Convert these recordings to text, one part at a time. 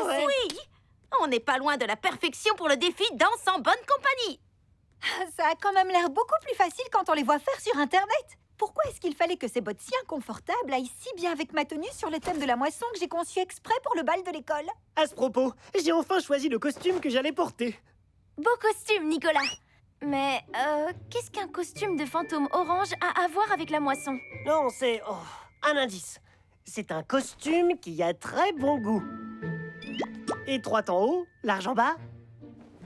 passer. Oui! On n'est pas loin de la perfection pour le défi Danse en bonne compagnie. Ça a quand même l'air beaucoup plus facile quand on les voit faire sur Internet. Pourquoi est-ce qu'il fallait que ces bottes si inconfortables aillent si bien avec ma tenue sur le thème de la moisson que j'ai conçu exprès pour le bal de l'école? À ce propos, j'ai enfin choisi le costume que j'allais porter. Beau costume, Nicolas. Mais, qu'est-ce qu'un costume de fantôme orange a à voir avec la moisson? Non, c'est... oh, un indice. C'est un costume qui a très bon goût. Étroite en haut, large en bas.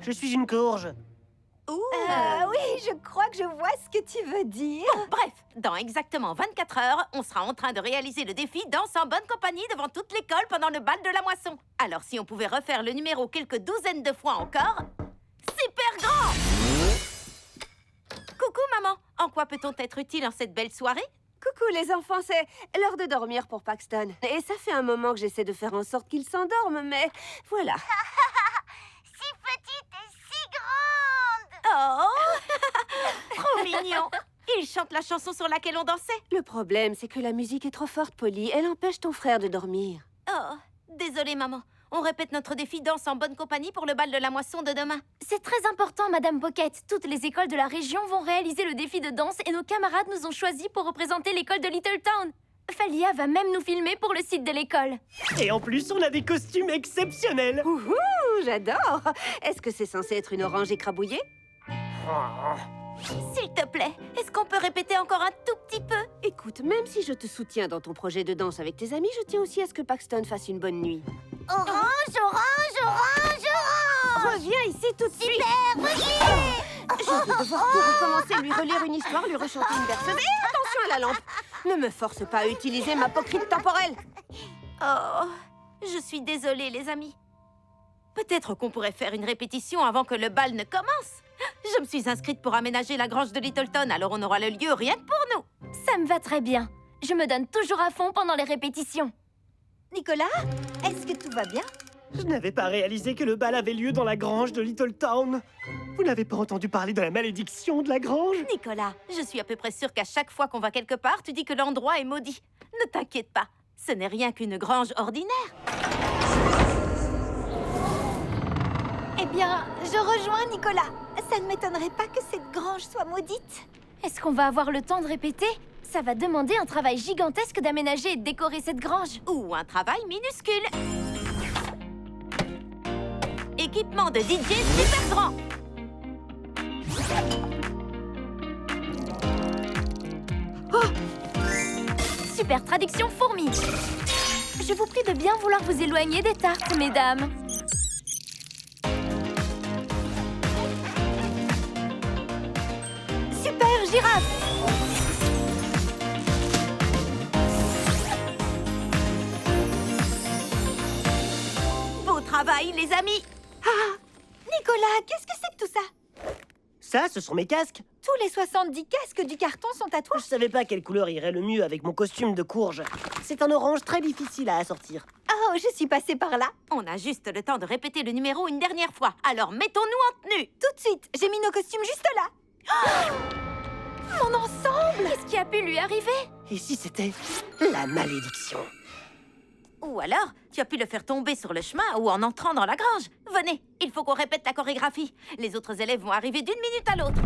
Je suis une courge. Oui, je crois que je vois ce que tu veux dire. Bref, dans exactement 24 heures, on sera en train de réaliser le défi Danse en bonne compagnie devant toute l'école pendant le bal de la moisson. Alors si on pouvait refaire le numéro quelques douzaines de fois encore... Super grand! Coucou maman, en quoi peut-on être utile en cette belle soirée? Coucou les enfants, c'est l'heure de dormir pour Paxton. Et ça fait un moment que j'essaie de faire en sorte qu'il s'endorme, mais voilà. Si petite et si grande! Oh! Trop mignon! Il chante la chanson sur laquelle on dansait. Le problème, c'est que la musique est trop forte, Polly. Elle empêche ton frère de dormir. Oh, désolée maman. On répète notre défi Danse en bonne compagnie pour le bal de la moisson de demain. C'est très important, Madame Pocket. Toutes les écoles de la région vont réaliser le défi de danse et nos camarades nous ont choisis pour représenter l'école de Littletown. Falia va même nous filmer pour le site de l'école. Et en plus, on a des costumes exceptionnels. Ouhou, j'adore! Est-ce que c'est censé être une orange écrabouillée? S'il te plaît, est-ce qu'on peut répéter encore un tout petit peu? Écoute, même si je te soutiens dans ton projet de danse avec tes amis, je tiens aussi à ce que Paxton fasse une bonne nuit. Orange, orange, orange, orange! Reviens ici tout de suite! Super, reviens! Je vais devoir tout recommencer, lui relire une histoire, lui rechanter une berceuse. Et attention à la lampe! Ne me force pas à utiliser ma pocrite temporelle! Oh, je suis désolée les amis. Peut-être qu'on pourrait faire une répétition avant que le bal ne commence. Je me suis inscrite pour aménager la grange de Littleton, alors on aura le lieu rien que pour nous. Ça me va très bien. Je me donne toujours à fond pendant les répétitions. Nicolas, est-ce que tout va bien? Je n'avais pas réalisé que le bal avait lieu dans la grange de Littletown. Vous n'avez pas entendu parler de la malédiction de la grange? Nicolas, je suis à peu près sûre qu'à chaque fois qu'on va quelque part, tu dis que l'endroit est maudit. Ne t'inquiète pas, ce n'est rien qu'une grange ordinaire. Eh bien, je rejoins Nicolas. Ça ne m'étonnerait pas que cette grange soit maudite. Est-ce qu'on va avoir le temps de répéter? Ça va demander un travail gigantesque d'aménager et de décorer cette grange. Ou un travail minuscule. Équipement de DJ super grand. Super traduction fourmi. Je vous prie de bien vouloir vous éloigner des tartes, mesdames. Super girafe! Beau travail, les amis. Nicolas, qu'est-ce que c'est que tout ça? Ça, ce sont mes casques. Tous les 70 casques du carton sont à toi. Je savais pas quelle couleur irait le mieux avec mon costume de courge. C'est un orange très difficile à assortir. Oh, je suis passée par là. On a juste le temps de répéter le numéro une dernière fois. Alors mettons-nous en tenue. Tout de suite, j'ai mis nos costumes juste là. Mon ensemble! Qu'est-ce qui a pu lui arriver? Et si c'était la malédiction? Ou alors, tu as pu le faire tomber sur le chemin ou en entrant dans la grange. Venez, il faut qu'on répète la chorégraphie. Les autres élèves vont arriver d'une minute à l'autre.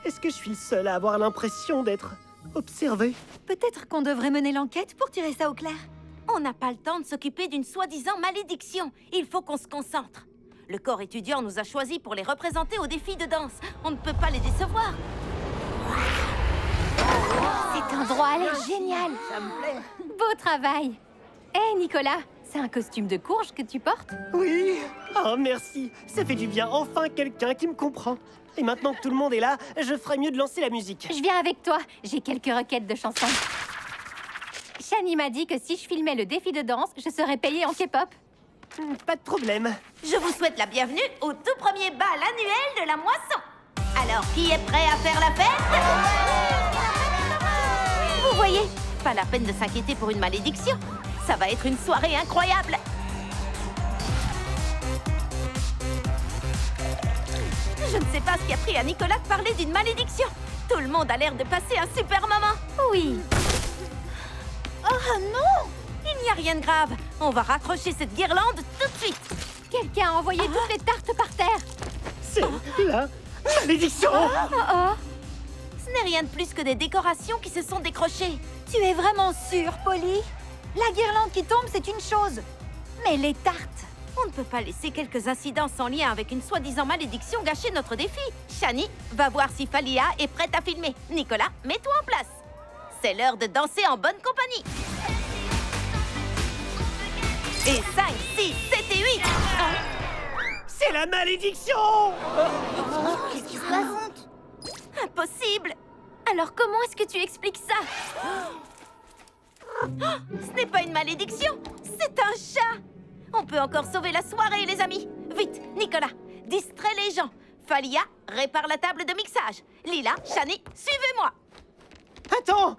Est-ce que je suis le seul à avoir l'impression d'être observé? Peut-être qu'on devrait mener l'enquête pour tirer ça au clair. On n'a pas le temps de s'occuper d'une soi-disant malédiction. Il faut qu'on se concentre. Le corps étudiant nous a choisis pour les représenter au défi de danse. On ne peut pas les décevoir. Cet endroit a l'air génial. Ça me plaît. Beau travail. Hé, Nicolas, c'est un costume de courge que tu portes? Oui. Oh, merci. Ça fait du bien. Enfin, quelqu'un qui me comprend. Et maintenant que tout le monde est là, je ferais mieux de lancer la musique. Je viens avec toi. J'ai quelques requêtes de chansons. Shani m'a dit que si je filmais le défi de danse, je serais payée en K-pop. Pas de problème. Je vous souhaite la bienvenue au tout premier bal annuel de la moisson. Alors, qui est prêt à faire la fête? Vous voyez, pas la peine de s'inquiéter pour une malédiction. Ça va être une soirée incroyable. Je ne sais pas ce qui a pris à Nicolas de parler d'une malédiction. Tout le monde a l'air de passer un super moment. Oui. Oh non! Il n'y Y a rien de grave. On va raccrocher cette guirlande tout de suite. Quelqu'un a envoyé toutes les tartes par terre. C'est la malédiction. Ce n'est rien de plus que des décorations qui se sont décrochées. Tu es vraiment sûre, Polly? La guirlande qui tombe, c'est une chose. Mais les tartes... On ne peut pas laisser quelques incidents sans lien avec une soi-disant malédiction gâcher notre défi. Shani, va voir si Falia est prête à filmer. Nicolas, mets-toi en place. C'est l'heure de danser en bonne compagnie. Et 5, 6, 7 et 8. C'est la malédiction. Qu'est-ce qui se passe? Impossible. Alors comment est-ce que tu expliques ça? Ce n'est pas une malédiction, c'est un chat. On peut encore sauver la soirée, les amis. Vite, Nicolas, distrais les gens. Falia, répare la table de mixage. Lila, Shani, suivez-moi. Attends,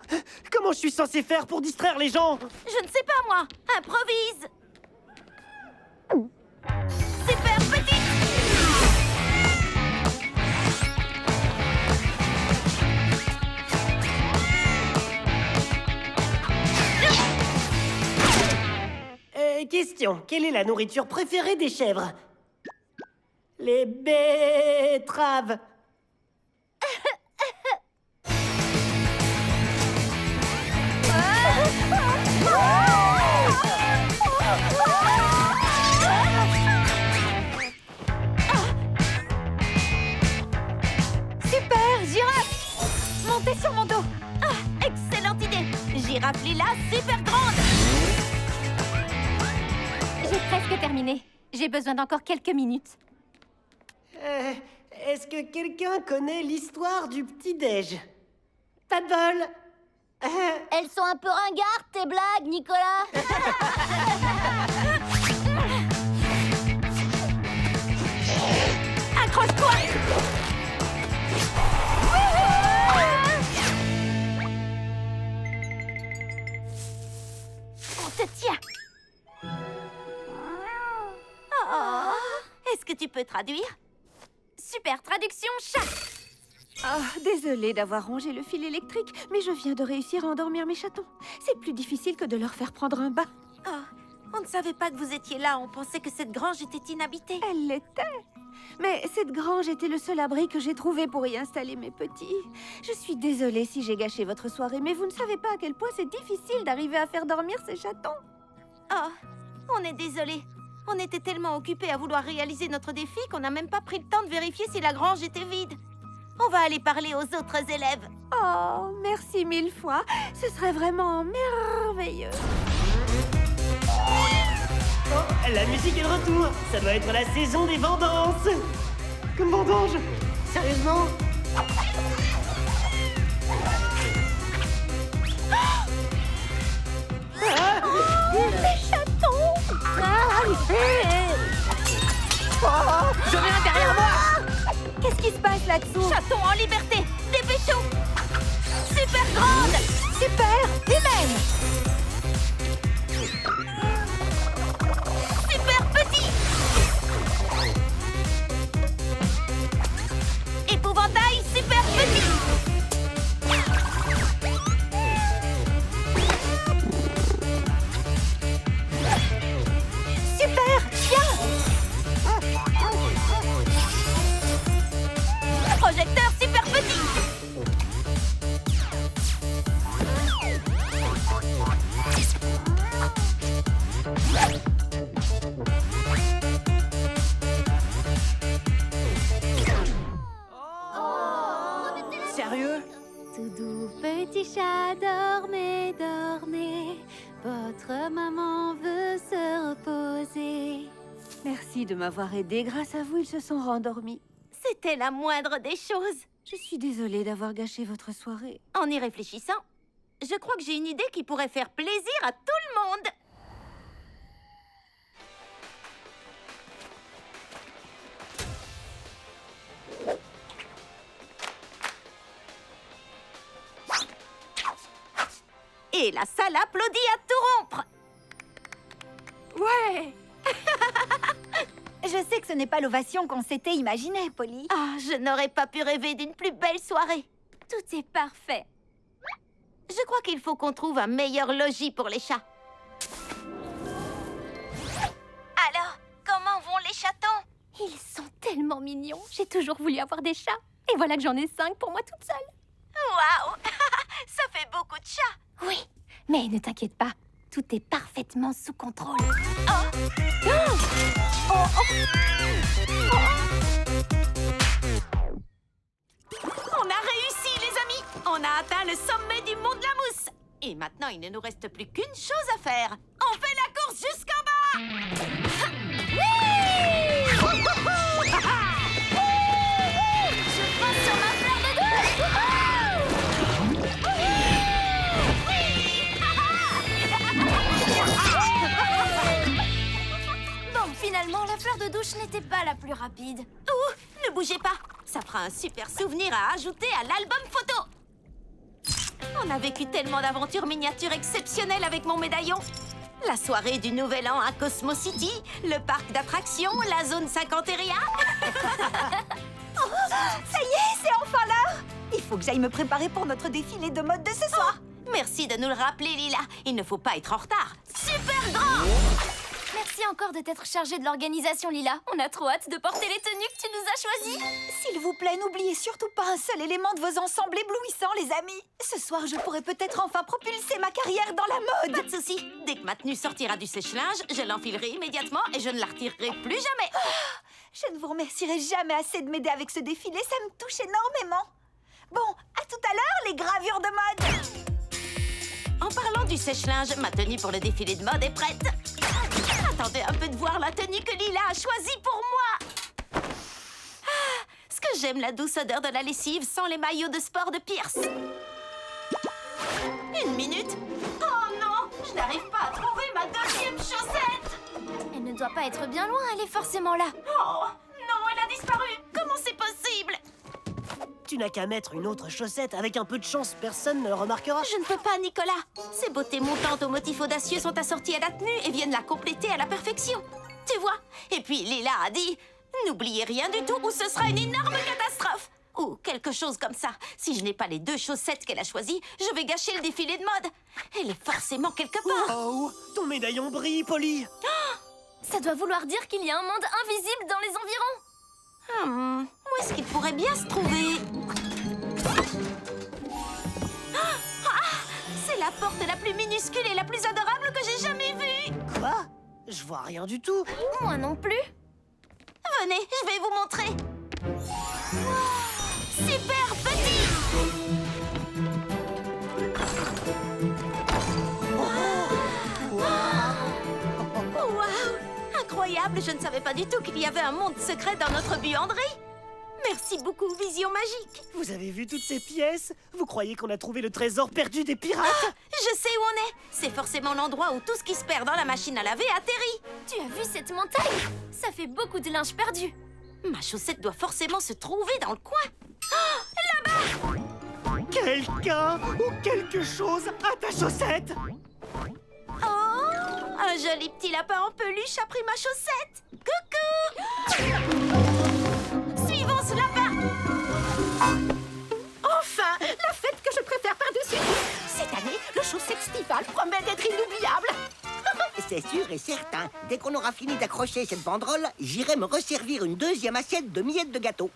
comment je suis censé faire pour distraire les gens? Je ne sais pas, moi. Improvise. Super petit. Question, quelle est la nourriture préférée des chèvres? Les betteraves. Super, girafe! Montez sur mon dos! Excellente idée. Girafe Lila, super grande. J'ai presque terminé. J'ai besoin d'encore quelques minutes. Est-ce que quelqu'un connaît l'histoire du petit-déj? Pas de bol. Elles sont un peu ringardes, tes blagues, Nicolas. Accroche-toi. On te tient. Oh. Est-ce que tu peux traduire? Super traduction, chat. Ah, désolée d'avoir rongé le fil électrique, mais je viens de réussir à endormir mes chatons. C'est plus difficile que de leur faire prendre un bain. Oh, on ne savait pas que vous étiez là. On pensait que cette grange était inhabitée. Elle l'était. Mais cette grange était le seul abri que j'ai trouvé pour y installer mes petits. Je suis désolée si j'ai gâché votre soirée, mais vous ne savez pas à quel point c'est difficile d'arriver à faire dormir ces chatons. Oh, on est désolé. On était tellement occupés à vouloir réaliser notre défi qu'on n'a même pas pris le temps de vérifier si la grange était vide. On va aller parler aux autres élèves. Oh, merci 1000 fois. Ce serait vraiment merveilleux. Oh, la musique est de retour. Ça doit être la saison des vendanges. Comme vendange. Sérieusement? Je viens derrière moi. Qu'est-ce qui se passe là-dessous? Chaton en liberté. Dépêchons. Super grande. Super! Humaine! Super petit. Épouvantail super petit. Super! Bien! Projecteur super petit. Sérieux? Tout doux petit chat, dormez, dormez. Votre maman veut se reposer. Merci de m'avoir aidé. Grâce à vous, ils se sont rendormis. C'était la moindre des choses. Je suis désolée d'avoir gâché votre soirée. En y réfléchissant, je crois que j'ai une idée qui pourrait faire plaisir à tout le monde. Et la salle applaudit à tout rompre. Ouais! Je sais que ce n'est pas l'ovation qu'on s'était imaginé, Polly. Ah, je n'aurais pas pu rêver d'une plus belle soirée. Tout est parfait. Je crois qu'il faut qu'on trouve un meilleur logis pour les chats. mignon. J'ai toujours voulu avoir des chats. Et voilà que j'en ai 5 pour moi toute seule. Waouh! Ça fait beaucoup de chats. Oui, mais ne t'inquiète pas. Tout est parfaitement sous contrôle. On a réussi, les amis! On a atteint le sommet du mont de la mousse. Et maintenant, il ne nous reste plus qu'une chose à faire. On fait la course jusqu'en bas! Je passe sur ma fleur de douche. Bon, finalement, la fleur de douche n'était pas la plus rapide. Ouh, ne bougez pas. Ça fera un super souvenir à ajouter à l'album photo. On a vécu tellement d'aventures miniatures exceptionnelles avec mon médaillon. La soirée du Nouvel An à Cosmo City, le parc d'attractions, la zone 50 Area. Ça y est, c'est enfin l'heure. Il faut que j'aille me préparer pour notre défilé de mode de ce soir. Merci de nous le rappeler, Lila. Il ne faut pas être en retard. Super grand! Merci encore de t'être chargée de l'organisation, Lila. On a trop hâte de porter les tenues que tu nous as choisies. S'il vous plaît, n'oubliez surtout pas un seul élément de vos ensembles éblouissants, les amis. Ce soir, je pourrais peut-être enfin propulser ma carrière dans la mode. Pas de souci. Dès que ma tenue sortira du sèche-linge, je l'enfilerai immédiatement et je ne la retirerai plus jamais. Je ne vous remercierai jamais assez de m'aider avec ce défilé, ça me touche énormément. Bon, à tout à l'heure, les gravures de mode. En parlant du sèche-linge, ma tenue pour le défilé de mode est prête. Attendez un peu de voir la tenue que Lila a choisie pour moi. Ce que j'aime la douce odeur de la lessive sans les maillots de sport de Pierce. Une minute. Oh non, je n'arrive pas à trouver ma deuxième chaussette. Elle ne doit pas être bien loin, elle est forcément là. Oh non, elle a disparu. Comment c'est possible? Tu n'as qu'à mettre une autre chaussette. Avec un peu de chance, personne ne le remarquera. Je ne peux pas, Nicolas. Ces beautés montantes aux motifs audacieux sont assorties à la tenue et viennent la compléter à la perfection. Tu vois? Et puis Lila a dit, n'oubliez rien du tout ou ce sera une énorme catastrophe. Ou quelque chose comme ça. Si je n'ai pas les 2 chaussettes qu'elle a choisies, je vais gâcher le défilé de mode. Elle est forcément quelque part. Oh, ton médaillon brille, Polly. Ça doit vouloir dire qu'il y a un monde invisible dans les environs. Où est-ce qu'il pourrait bien se trouver? C'est la porte la plus minuscule et la plus adorable que j'ai jamais vue. Quoi? Je vois rien du tout. Moi non plus. Venez, je vais vous montrer. Super petit. Waouh! Incroyable, je ne savais pas du tout qu'il y avait un monde secret dans notre buanderie. Merci beaucoup, Vision Magique. Vous avez vu toutes ces pièces? Vous croyez qu'on a trouvé le trésor perdu des pirates? Je sais où on est. C'est forcément l'endroit où tout ce qui se perd dans la machine à laver atterrit. Tu as vu cette montagne? Ça fait beaucoup de linge perdu. Ma chaussette doit forcément se trouver dans le coin. Quelqu'un ou quelque chose à ta chaussette? Oh! Un joli petit lapin en peluche a pris ma chaussette. Coucou! Suivons ce lapin. Enfin, la fête que je préfère par-dessus tout. Cette année, le chaussette Stival promet d'être inoubliable. C'est sûr et certain. Dès qu'on aura fini d'accrocher cette banderole, j'irai me resservir une deuxième assiette de miettes de gâteau.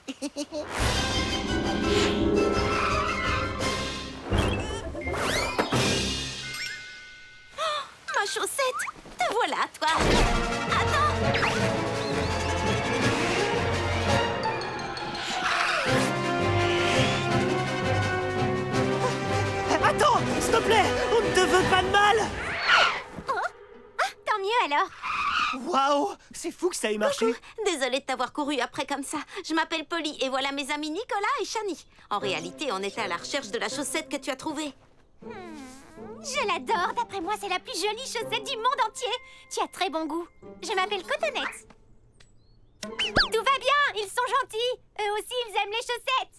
Ma chaussette. Te voilà, toi. Attends. Attends, s'il te plaît, on ne te veut pas de mal. Tant mieux alors. Waouh, c'est fou que ça ait marché. Désolée de t'avoir couru après comme ça. Je m'appelle Polly et voilà mes amis Nicolas et Shani. En réalité, on était à la recherche de la chaussette que tu as trouvée. Je l'adore. D'après moi, c'est la plus jolie chaussette du monde entier. Tu as très bon goût. Je m'appelle Cotonnette. Tout va bien. Ils sont gentils. Eux aussi, ils aiment les chaussettes.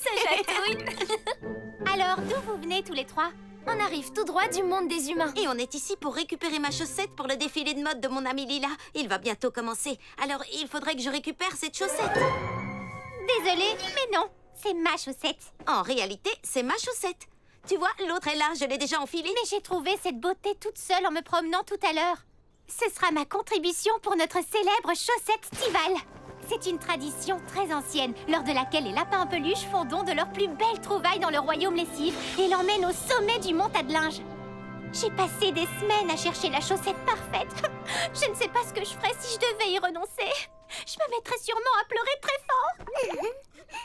Ça chatouille. Alors, d'où vous venez tous les trois? On arrive tout droit du monde des humains. Et on est ici pour récupérer ma chaussette pour le défilé de mode de mon ami Lila. Il va bientôt commencer. Alors, il faudrait que je récupère cette chaussette. Désolée, mais non. C'est ma chaussette. En réalité, c'est ma chaussette. Tu vois, l'autre est là, je l'ai déjà enfilée. Mais j'ai trouvé cette beauté toute seule en me promenant tout à l'heure. Ce sera ma contribution pour notre célèbre chaussette stivale. C'est une tradition très ancienne, lors de laquelle les lapins en peluche font don de leurs plus belles trouvailles dans le royaume lessive et l'emmènent au sommet du mont de linge. J'ai passé des semaines à chercher la chaussette parfaite. Je ne sais pas ce que je ferais si je devais y renoncer. Je me mettrais sûrement à pleurer très fort.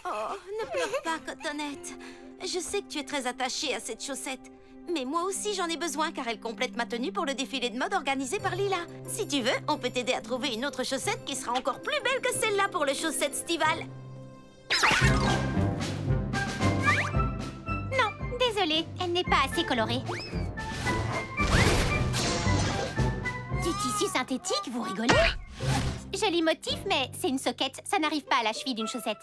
Oh, ne pleure pas, Cotonnette. Je sais que tu es très attachée à cette chaussette. Mais moi aussi, j'en ai besoin car elle complète ma tenue pour le défilé de mode organisé par Lila. Si tu veux, on peut t'aider à trouver une autre chaussette qui sera encore plus belle que celle-là pour le chaussette stival. Non, désolée, elle n'est pas assez colorée. Du tissu synthétique, vous rigolez? Joli motif, mais c'est une soquette. Ça n'arrive pas à la cheville d'une chaussette.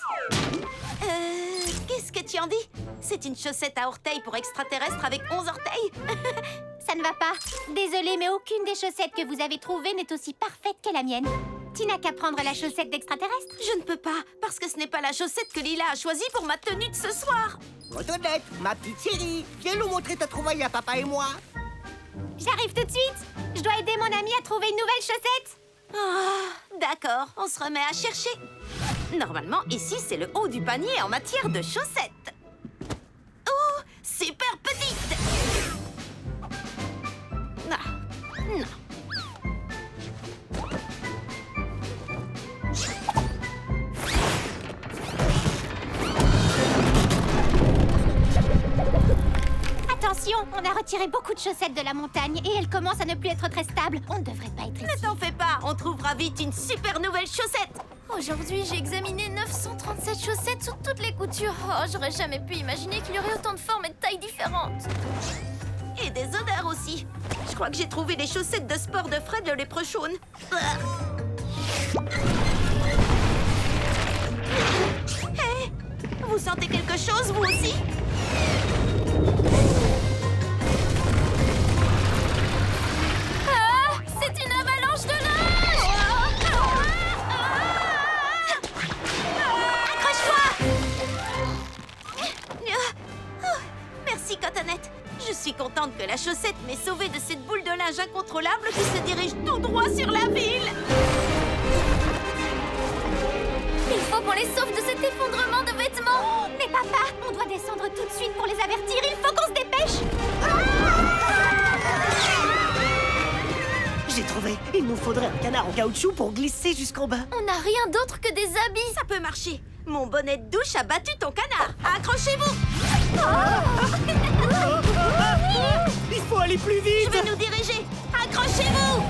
Qu'est-ce que tu en dis? C'est une chaussette à orteils pour extraterrestres avec 11 orteils. Ça ne va pas. Désolée, mais aucune des chaussettes que vous avez trouvées n'est aussi parfaite que la mienne. Tu n'as qu'à prendre la chaussette d'extraterrestre. Je ne peux pas, parce que ce n'est pas la chaussette que Lila a choisie pour ma tenue de ce soir. Cotonnette, ma petite chérie, viens nous montrer ta trouvaille à papa et moi. J'arrive tout de suite. Je dois aider mon ami à trouver une nouvelle chaussette. Ah, d'accord, on se remet à chercher. Normalement, ici, c'est le haut du panier en matière de chaussettes. Oh, super petite. Ah, non. Attention, on a retiré beaucoup de chaussettes de la montagne et elles commencent à ne plus être très stables. On ne devrait pas être ici. Ne t'en fais pas, on trouvera vite une super nouvelle chaussette. Aujourd'hui, j'ai examiné 937 chaussettes sous toutes les coutures. Oh, j'aurais jamais pu imaginer qu'il y aurait autant de formes et de tailles différentes. Et des odeurs aussi. Je crois que j'ai trouvé les chaussettes de sport de Fred le léprechaun. Hé, vous sentez quelque chose, vous aussi? Ah, c'est une avalanche de neige! Merci, Cotonnette. Je suis contente que la chaussette m'ait sauvée de cette boule de linge incontrôlable qui se dirige tout droit sur la ville. Il faut qu'on les sauve de cet effondrement de vêtements! Mais papa, on doit descendre tout de suite pour les avertir. Il faut qu'on se dépêche. J'ai trouvé. Il nous faudrait un canard en caoutchouc pour glisser jusqu'en bas. On n'a rien d'autre que des habits! Ça peut marcher. Mon bonnet de douche a battu ton canard. Accrochez-vous. Il faut aller plus vite. Je vais nous diriger. Accrochez-vous.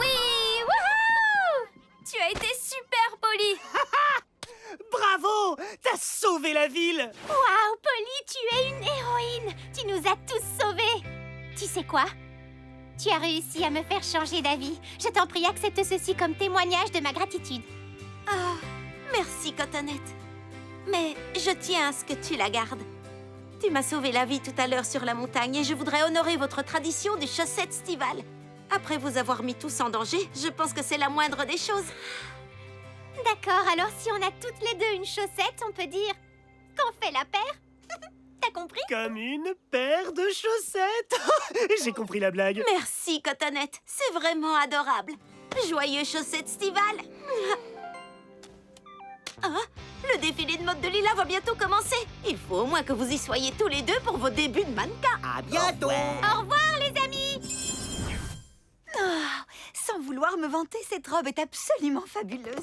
Oui! Wouhou! Tu as été super poli! Bravo! T'as sauvé la ville. Waouh, Polly, tu es une héroïne. Tu nous as tous sauvés. Tu sais quoi? Tu as réussi à me faire changer d'avis. Je t'en prie, accepte ceci comme témoignage de ma gratitude. Ah, merci, Cotonnette. Mais je tiens à ce que tu la gardes. Tu m'as sauvé la vie tout à l'heure sur la montagne et je voudrais honorer votre tradition du chaussette stivale. Après vous avoir mis tous en danger, je pense que c'est la moindre des choses. D'accord, alors si on a toutes les deux une chaussette, on peut dire qu'on fait la paire. T'as compris? Comme une paire de chaussettes. J'ai compris la blague. Merci, Cotonnette. C'est vraiment adorable. Joyeux chaussette stivale. Ah, le défilé de mode de Lila va bientôt commencer. Il faut au moins que vous y soyez tous les deux pour vos débuts de mannequin. À bientôt. Au revoir, les amis! Oh, sans vouloir me vanter, cette robe est absolument fabuleuse.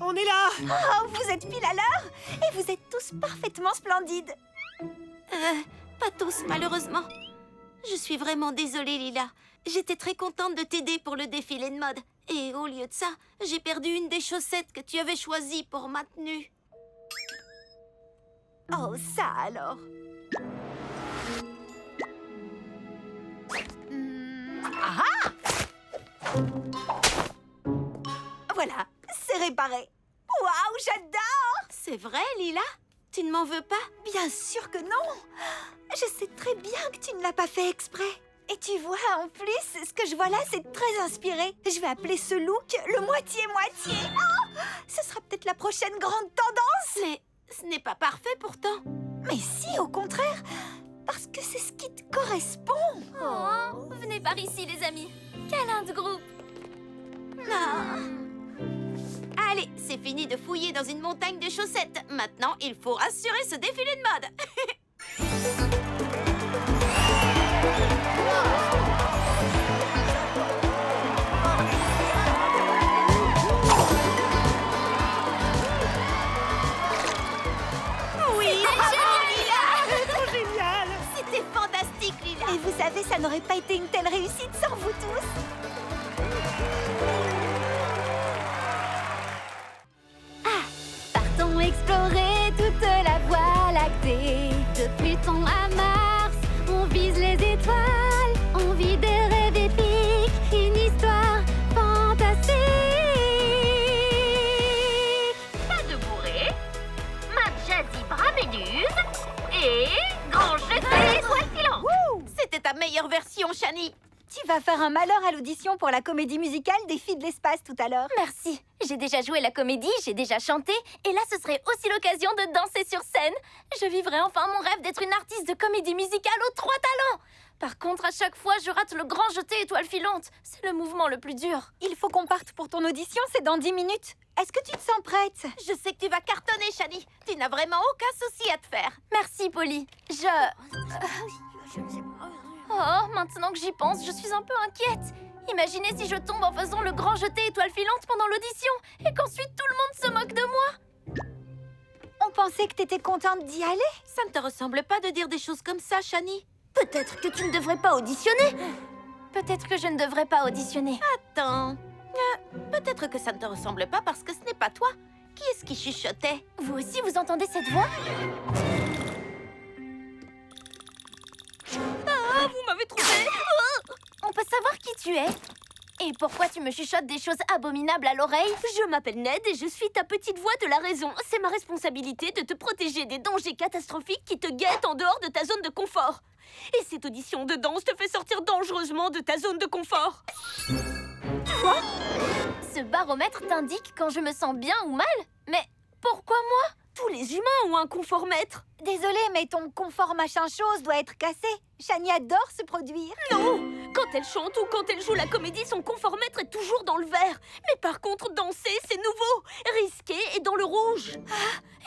On est là. Oh, vous êtes pile à l'heure et vous êtes tous parfaitement splendides. Pas tous, malheureusement. Je suis vraiment désolée, Lila. J'étais très contente de t'aider pour le défilé de mode. Et au lieu de ça, j'ai perdu une des chaussettes que tu avais choisies pour ma tenue. Oh, ça alors. Voilà, c'est réparé. Waouh, j'adore! C'est vrai, Lila? Tu ne m'en veux pas? Bien sûr que non. Je sais très bien que tu ne l'as pas fait exprès. Et tu vois, en plus, ce que je vois là, c'est très inspiré. Je vais appeler ce look le moitié-moitié. Oh, ce sera peut-être la prochaine grande tendance. Mais ce n'est pas parfait pourtant. Mais si, au contraire, parce que c'est ce qui te correspond. Oh, venez par ici, les amis. Câlin de groupe. Allez, c'est fini de fouiller dans une montagne de chaussettes. Maintenant, il faut assurer ce défilé de mode. Oui, bravo, Lila! Trop génial! C'était fantastique, Lila! Et vous savez, ça n'aurait pas été une telle réussite sans vous tous. Partons explorer toute la voie lactée. De Pluton à Mars, on vise les étoiles. On vit des rêves épiques, une histoire fantastique. Pas de bourrée, Mad Jazzy Braméduse et Grand Jet de l'étoile filante. C'était ta meilleure version, Shani! Tu vas faire un malheur à l'audition pour la comédie musicale des filles de l'espace tout à l'heure. Merci. J'ai déjà joué la comédie, j'ai déjà chanté, et là ce serait aussi l'occasion de danser sur scène. Je vivrai enfin mon rêve d'être une artiste de comédie musicale aux 3 talents. Par contre, à chaque fois, je rate le grand jeté étoile filante. C'est le mouvement le plus dur. Il faut qu'on parte pour ton audition, c'est dans 10 minutes. Est-ce que tu te sens prête? Je sais que tu vas cartonner, Shani. Tu n'as vraiment aucun souci à te faire. Merci, Polly. Oh, maintenant que j'y pense, je suis un peu inquiète. Imaginez si je tombe en faisant le grand jeté étoile filante pendant l'audition et qu'ensuite tout le monde se moque de moi. On pensait que t'étais contente d'y aller. Ça ne te ressemble pas de dire des choses comme ça, Shani. Peut-être que tu ne devrais pas auditionner. Peut-être que je ne devrais pas auditionner. Attends. Peut-être que ça ne te ressemble pas parce que ce n'est pas toi. Qui est-ce qui chuchotait? Vous aussi, vous entendez cette voix? Ah, vous m'avez trouvé! On peut savoir qui tu es? Et pourquoi tu me chuchotes des choses abominables à l'oreille? Je m'appelle Ned et je suis ta petite voix de la raison. C'est ma responsabilité de te protéger des dangers catastrophiques qui te guettent en dehors de ta zone de confort. Et cette audition de danse te fait sortir dangereusement de ta zone de confort. Quoi? Ce baromètre t'indique quand je me sens bien ou mal? Mais pourquoi moi? Tous les humains ont un conformètre. Désolée, mais ton confort machin chose doit être cassé. Shani adore se produire. Non! Quand elle chante ou quand elle joue la comédie, son conformètre est toujours dans le vert. Mais par contre, danser, c'est nouveau, risqué et dans le rouge.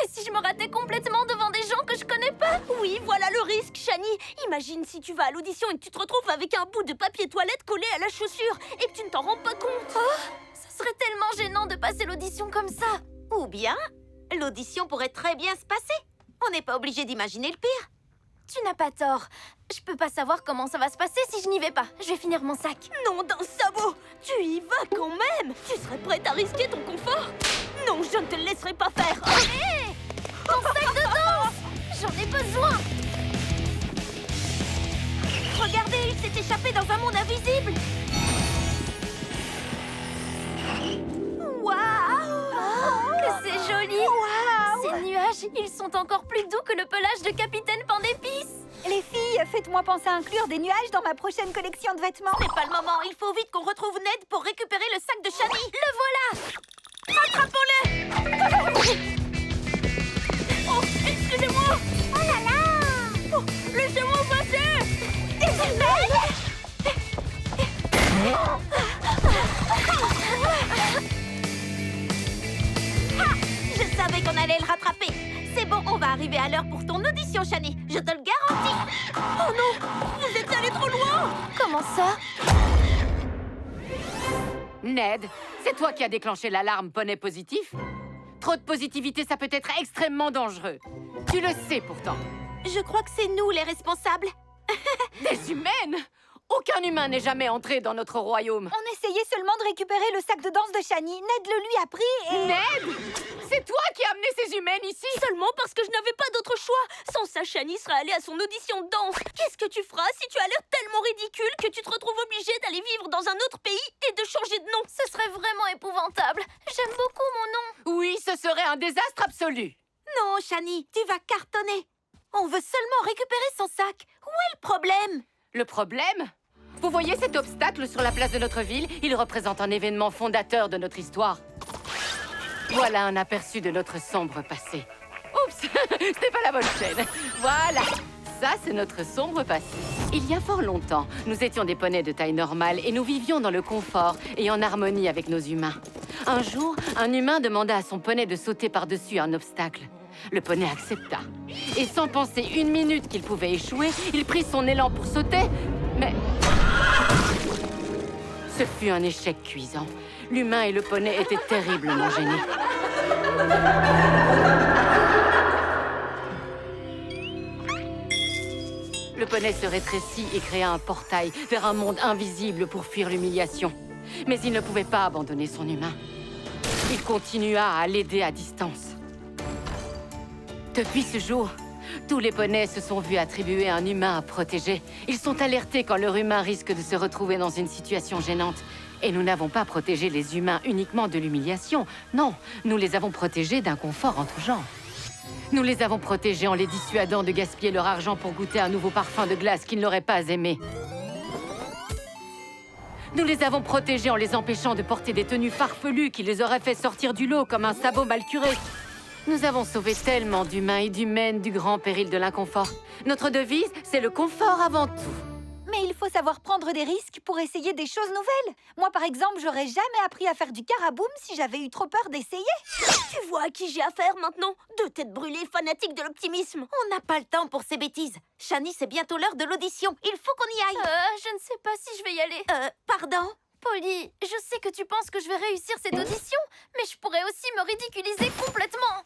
Et si je me ratais complètement devant des gens que je connais pas? Oui, voilà le risque, Shani. Imagine si tu vas à l'audition et que tu te retrouves avec un bout de papier toilette collé à la chaussure et que tu ne t'en rends pas compte. Ce serait tellement gênant de passer l'audition comme ça. Ou bien, l'audition pourrait très bien se passer. On n'est pas obligé d'imaginer le pire. Tu n'as pas tort. Je peux pas savoir comment ça va se passer si je n'y vais pas. Je vais finir mon sac. Non, d'un sabot! Tu y vas quand même! Tu serais prête à risquer ton confort? Non, je ne te laisserai pas faire! Hé! Ton sac de danse! J'en ai besoin! Regardez, il s'est échappé dans un monde invisible! Waouh! Que c'est joli! Ces nuages, ils sont encore plus doux que le pelage de Capitaine Pain d'épices! Les filles, faites-moi penser à inclure des nuages dans ma prochaine collection de vêtements. C'est pas le moment, il faut vite qu'on retrouve Ned pour récupérer le sac de Shani. Le voilà! Attrapons-le! Oh, excusez-moi! Oh là là! Oh, laissez-moi passer! Je savais qu'on allait le rattraper. C'est bon, on va arriver à l'heure pour ton audition, Shani. Je te le garantis. Oh non! Vous êtes allé trop loin! Comment ça? Ned, c'est toi qui as déclenché l'alarme poney positif? Trop de positivité, ça peut être extrêmement dangereux. Tu le sais pourtant. Je crois que c'est nous les responsables. Des humaines? Aucun humain n'est jamais entré dans notre royaume. On essayait seulement de récupérer le sac de danse de Shani. Ned le lui a pris et... Ned! C'est toi qui as amené ces humaines ici? Seulement parce que je n'avais pas d'autre choix. Sans ça, Shani serait allée à son audition de danse. Qu'est-ce que tu feras si tu as l'air tellement ridicule que tu te retrouves obligée d'aller vivre dans un autre pays et de changer de nom? Ce serait vraiment épouvantable. J'aime beaucoup mon nom. Oui, ce serait un désastre absolu. Non, Shani, tu vas cartonner. On veut seulement récupérer son sac. Où est le problème? Le problème? Vous voyez cet obstacle sur la place de notre ville? Il représente un événement fondateur de notre histoire. Voilà un aperçu de notre sombre passé. Oups, c'était pas la bonne chaîne. Voilà, ça c'est notre sombre passé. Il y a fort longtemps, nous étions des poneys de taille normale et nous vivions dans le confort et en harmonie avec nos humains. Un jour, un humain demanda à son poney de sauter par-dessus un obstacle. Le poney accepta. Et sans penser une minute qu'il pouvait échouer, il prit son élan pour sauter, mais... Ce fut un échec cuisant. L'humain et le poney étaient terriblement gênés. Le poney se rétrécit et créa un portail vers un monde invisible pour fuir l'humiliation. Mais il ne pouvait pas abandonner son humain. Il continua à l'aider à distance. Depuis ce jour, tous les poneys se sont vus attribuer un humain à protéger. Ils sont alertés quand leur humain risque de se retrouver dans une situation gênante. Et nous n'avons pas protégé les humains uniquement de l'humiliation. Non, nous les avons protégés d'un confort en tout genre. Nous les avons protégés en les dissuadant de gaspiller leur argent pour goûter un nouveau parfum de glace qu'ils n'auraient pas aimé. Nous les avons protégés en les empêchant de porter des tenues farfelues qui les auraient fait sortir du lot comme un sabot mal curé. Nous avons sauvé tellement d'humains et d'humaines du grand péril de l'inconfort. Notre devise, c'est le confort avant tout. Mais il faut savoir prendre des risques pour essayer des choses nouvelles. Moi, par exemple, j'aurais jamais appris à faire du caraboum si j'avais eu trop peur d'essayer. Tu vois à qui j'ai affaire maintenant? Deux têtes brûlées fanatiques de l'optimisme. On n'a pas le temps pour ces bêtises. Shani, c'est bientôt l'heure de l'audition. Il faut qu'on y aille. Je ne sais pas si je vais y aller. Pardon? Polly, je sais que tu penses que je vais réussir cette audition, mais je pourrais aussi me ridiculiser complètement.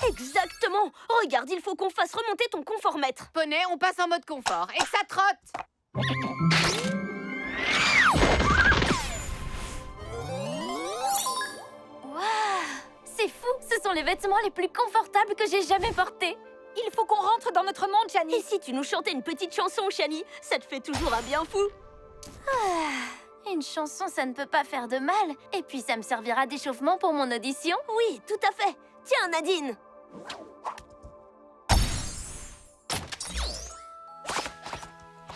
Exactement. Regarde, il faut qu'on fasse remonter ton conformètre. Poney, on passe en mode confort et que ça trotte. Waouh, c'est fou, ce sont les vêtements les plus confortables que j'ai jamais portés. Il faut qu'on rentre dans notre monde, Shani. Et si tu nous chantais une petite chanson, Shani? Ça te fait toujours un bien fou. Une chanson, ça ne peut pas faire de mal. Et puis, ça me servira d'échauffement pour mon audition. Oui, tout à fait. Tiens, Nadine.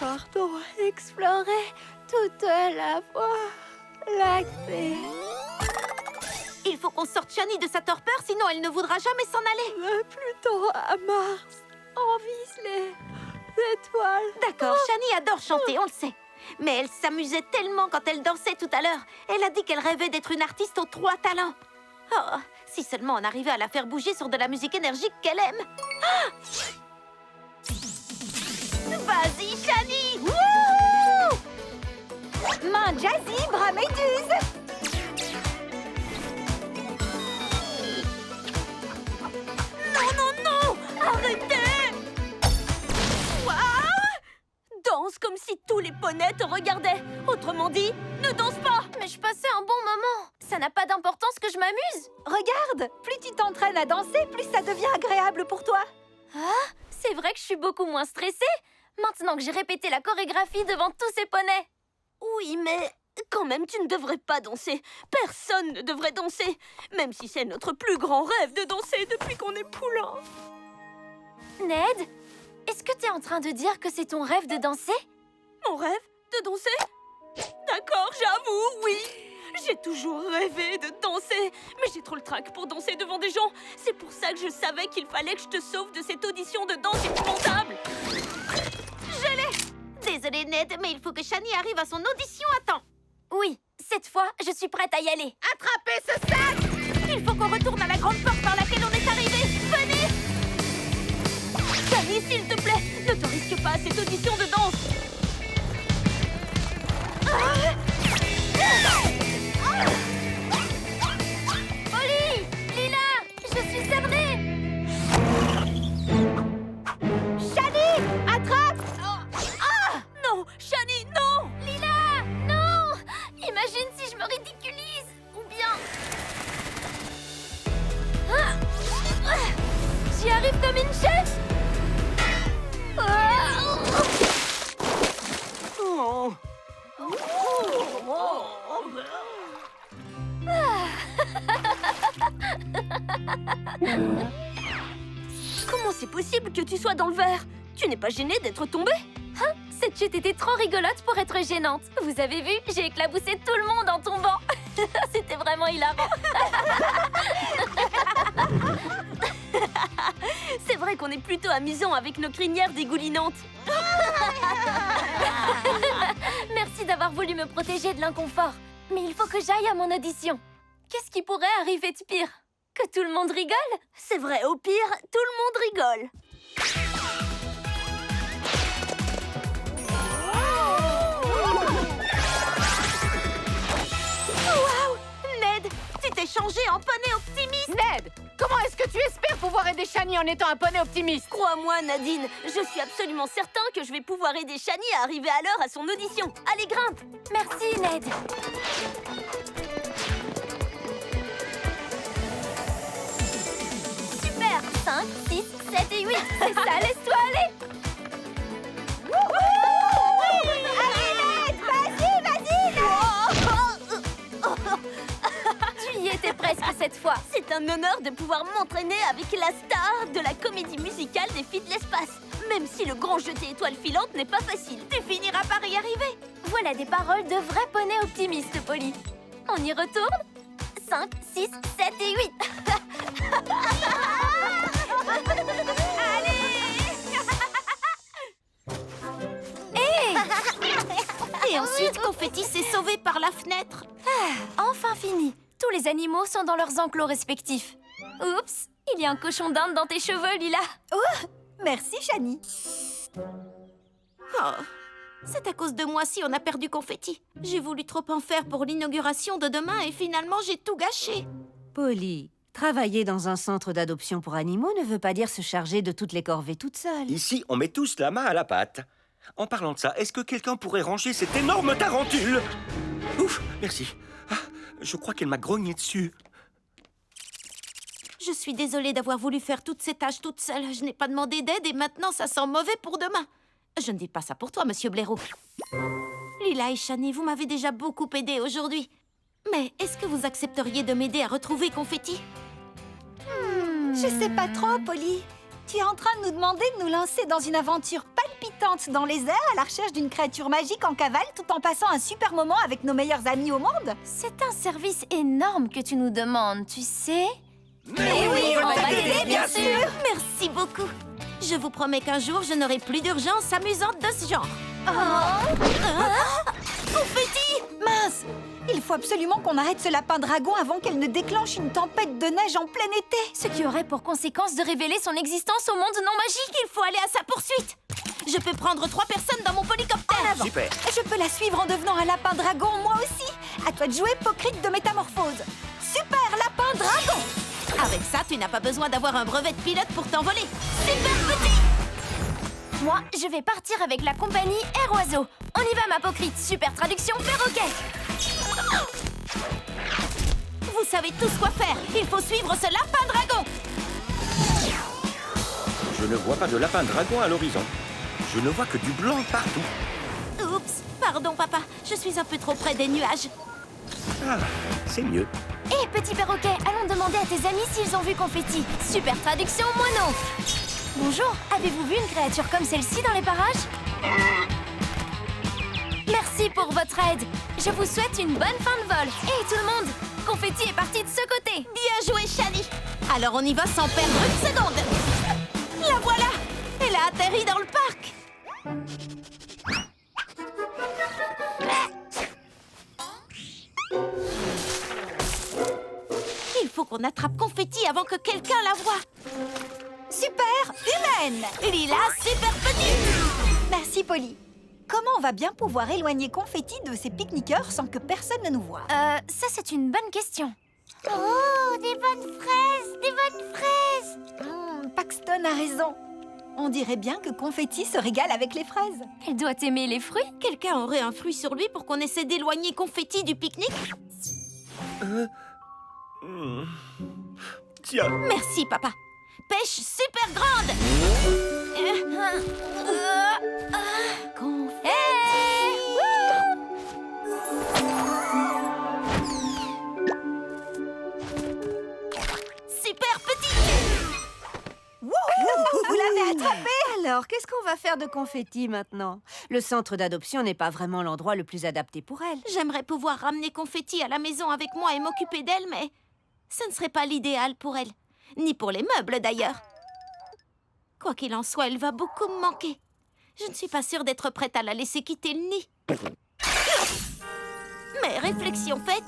Partons explorer toute la voie lactée. Il faut qu'on sorte Shani de sa torpeur, sinon elle ne voudra jamais s'en aller. Plutôt à Mars. On vise les étoiles. D'accord, Shani adore chanter, on le sait. Mais elle s'amusait tellement quand elle dansait tout à l'heure. Elle a dit qu'elle rêvait d'être une artiste aux 3 talents. Oh, si seulement on arrivait à la faire bouger sur de la musique énergique qu'elle aime. Ah! Vas-y, Shani! Wouhou! Main jazzy, bras méduse. Non, non, non! Arrêtez! Waouh! Danse comme si tous les poneys te regardaient. Autrement dit, ne danse pas! Mais je passais un bon moment. Ça n'a pas d'importance que je m'amuse. Regarde, plus tu t'entraînes à danser, plus ça devient agréable pour toi. Ah, c'est vrai que je suis beaucoup moins stressée. Maintenant que j'ai répété la chorégraphie devant tous ces poneys. Oui, mais quand même, tu ne devrais pas danser. Personne ne devrait danser. Même si c'est notre plus grand rêve de danser depuis qu'on est poulain. Ned, est-ce que t'es en train de dire que c'est ton rêve de danser? Mon rêve de danser? D'accord, j'avoue, oui. J'ai toujours rêvé de danser. Mais j'ai trop le trac pour danser devant des gens. C'est pour ça que je savais qu'il fallait que je te sauve de cette audition de danse épouvantable. Je l'ai! Désolée, Ned, mais il faut que Shani arrive à son audition à temps. Oui, cette fois, je suis prête à y aller. Attrapez ce sac! Il faut qu'on retourne à la grande porte par laquelle on est arrivé. Venez! Shani, s'il te plaît, ne te risque pas à cette audition de danse. Polly! Lila! Je suis cernée! Shani, attrape! Non, Shani, non! Lila! Non! Imagine si je me ridiculise! Ou bien... J'y arrive comme une chef! Comment c'est possible que tu sois dans le verre? Tu n'es pas gênée d'être tombée? Hein? Cette chute était trop rigolote pour être gênante. Vous avez vu? J'ai éclaboussé tout le monde en tombant. C'était vraiment hilarant. C'est vrai qu'on est plutôt amusant avec nos crinières dégoulinantes. Merci d'avoir voulu me protéger de l'inconfort. Mais il faut que j'aille à mon audition. Qu'est-ce qui pourrait arriver de pire? Que tout le monde rigole? C'est vrai, au pire, tout le monde rigole. Ned, tu t'es changé en poney optimiste. Ned, comment est-ce que tu espères pouvoir aider Shani en étant un poney optimiste? Crois-moi, Nadine, je suis absolument certain que je vais pouvoir aider Shani à arriver à l'heure à son audition. Allez, grimpe. Merci, Ned. Super. 5, 6, 7 et 8. C'est ça, laisse-toi aller. Tu y étais presque cette fois. C'est un honneur de pouvoir m'entraîner avec la star de la comédie musicale des filles de l'espace. Même si le grand jeté étoile filante n'est pas facile, tu finiras par y arriver. Voilà des paroles de vrais poneys optimistes, Polly. On y retourne? 5, 6, 7 et 8. Et ensuite, Confetti s'est sauvé par la fenêtre. Enfin fini. Tous les animaux sont dans leurs enclos respectifs. Oups, il y a un cochon d'Inde dans tes cheveux, Lila. Merci, Shani. Oh, c'est à cause de moi si on a perdu Confetti. J'ai voulu trop en faire pour l'inauguration de demain et finalement j'ai tout gâché. Polly, travailler dans un centre d'adoption pour animaux ne veut pas dire se charger de toutes les corvées toute seule. Ici, on met tous la main à la pâte. En parlant de ça, est-ce que quelqu'un pourrait ranger cette énorme tarentule? Ouf, merci. Ah, je crois qu'elle m'a grogné dessus. Je suis désolée d'avoir voulu faire toutes ces tâches toute seule. Je n'ai pas demandé d'aide et maintenant ça sent mauvais pour demain. Je ne dis pas ça pour toi, monsieur Blaireau. Lila et Shani, vous m'avez déjà beaucoup aidé aujourd'hui. Mais est-ce que vous accepteriez de m'aider à retrouver Confetti? Je sais pas trop, Polly. Tu es en train de nous demander de nous lancer dans une aventure palpitante dans les airs à la recherche d'une créature magique en cavale tout en passant un super moment avec nos meilleurs amis au monde? C'est un service énorme que tu nous demandes, tu sais. Mais oui, on va t'aider, bien sûr. Merci beaucoup. Je vous promets qu'un jour, je n'aurai plus d'urgence amusante de ce genre. Confetti! Mince! Il faut absolument qu'on arrête ce lapin dragon avant qu'elle ne déclenche une tempête de neige en plein été. Ce qui aurait pour conséquence de révéler son existence au monde non magique. Il faut aller à sa poursuite. Je peux prendre 3 personnes dans mon polycoptère. En avant. Super. Je peux la suivre en devenant un lapin dragon, moi aussi. À toi de jouer, Pocrite de métamorphose. Super lapin dragon! Avec ça, tu n'as pas besoin d'avoir un brevet de pilote pour t'envoler. Super petit! Moi, je vais partir avec la compagnie Air Oiseau. On y va, ma Pocrite. Super traduction, perroquet. Vous savez tous quoi faire. Il faut suivre ce lapin dragon. Je ne vois pas de lapin dragon à l'horizon. Je ne vois que du blanc partout. Oups, pardon papa, je suis un peu trop près des nuages. Ah, c'est mieux. Hé, petit perroquet, allons demander à tes amis s'ils ont vu Confetti. Super traduction, moineau. Bonjour, avez-vous vu une créature comme celle-ci dans les parages? Merci pour votre aide. Je vous souhaite une bonne fin de vol. Et tout le monde, Confetti est parti de ce côté. Bien joué, Shani. Alors on y va sans perdre une seconde. La voilà. Elle a atterri dans le parc. Il faut qu'on attrape Confetti avant que quelqu'un la voie. Super humaine! Lila, super petite. Merci, Polly. Comment on va bien pouvoir éloigner Confetti de ces pique-niqueurs sans que personne ne nous voie? Ça c'est une bonne question. Oh, des bonnes fraises, des bonnes fraises. Paxton a raison. On dirait bien que Confetti se régale avec les fraises. Elle doit aimer les fruits. Quelqu'un aurait un fruit sur lui pour qu'on essaie d'éloigner Confetti du pique-nique? Tiens. Merci, papa. Pêche super grande. Super petit. attrapé. Alors, qu'est-ce qu'on va faire de Confetti maintenant? Le centre d'adoption n'est pas vraiment l'endroit le plus adapté pour elle. J'aimerais pouvoir ramener Confetti à la maison avec moi et m'occuper d'elle, mais ça ne serait pas l'idéal pour elle. Ni pour les meubles, d'ailleurs. Quoi qu'il en soit, elle va beaucoup me manquer. Je ne suis pas sûre d'être prête à la laisser quitter le nid. Mais réflexion faite,